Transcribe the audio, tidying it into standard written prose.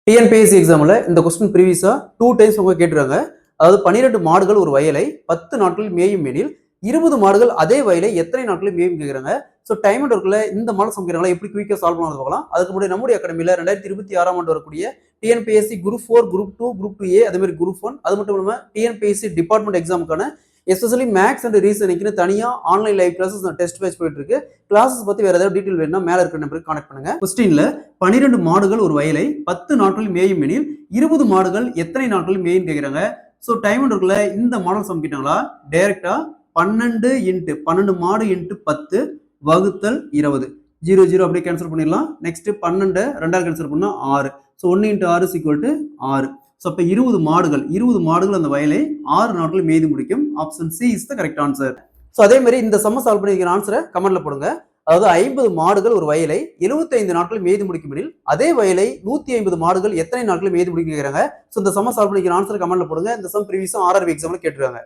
TNPSC எக்ஸாம்ல இந்த question ப்ரீவியஸா 2 times உங்க கேட்டிருக்காங்க. அதாவது 12 மாடுகள் ஒரு வயலை 10 நாட்களில் மேயும் எனில் 20 மாடுகள் அதே வயலை எத்தனை நாட்களில் மேயும் கேட்குறாங்க. ஸோ டைம் அண்ட் ஒர்க்ல இந்த மாடல் சமைக்கிறாங்களா எப்படி குயிக்காக சால்வ் பண்ணது பார்க்கலாம். அதுக்கு முன்னாடி நம்முடைய அகாடமியில் 2026 ஆண்டு வரக்கூடிய TNPSC group 4, group 2, group 2A அதே மாதிரி குரூப் 1 அது மட்டும் இல்லாமல் டிஎன்பிஎஸ்சி டிபார்ட்மெண்ட் எக்ஸாமுக்கான எஸ்பெஷலி மேக்ஸ் அண்ட் ரீசனிங்னு தனியாக online live classes test batch போயிட்டு இருக்கு. கிளாஸஸ் பத்தி வேற ஏதாவது டீட்டெயில் வேணும்னா மேல இருக்கிற நம்பருக்கு கான்டாக்ட் பண்ணுங்க. கொஸ்டின்ல 12 மாடுகள் ஒரு வயலை 10 நாட்களில் மேயும் எனில் 20 மாடுகள் எத்தனை நாட்களில் மேயும் கேட்கிறாங்க. ஸோ டைம் அண்ட் ஒர்க்ல இந்த மாடல் சமைக்கிட்டாங்களா டைரக்டா 12 மாடு இன்ட்டு 10 வகுத்தல் 20 0 அப்படியே கேன்சல் பண்ணிடலாம். நெக்ஸ்ட் 12 ரெண்டாவது கேன்சல் பண்ணா 6. ஸோ 1 × 6 = 6. ஸோ அப்போ 20 மாடுகள் அந்த வயலை 6 நாட்களில் மேய்து முடிக்கும். Option C is the correct answer. So அதே மாதிரி இந்த சம்ம சால்வ் பண்ணிக்கிற ஆன்சரை கமெண்ட்ல போடுங்க. அதாவது 50 மாடுகள் ஒரு வயலை 75 நாட்களில் மேய்து முடிக்கும் எனில் அதே வயலை 150 மாடுகள் எத்தனை நாட்களில் மேய்து முடிக்கிறாங்க. ஸோ இந்த சம்ம சால்வ் பண்ணிக்கிற ஆன்சரை கமெண்ட்ல போடுங்க. இந்த சம் ப்ரீவியஸா RRB எக்ஸாம்ல கேட்டிருக்காங்க.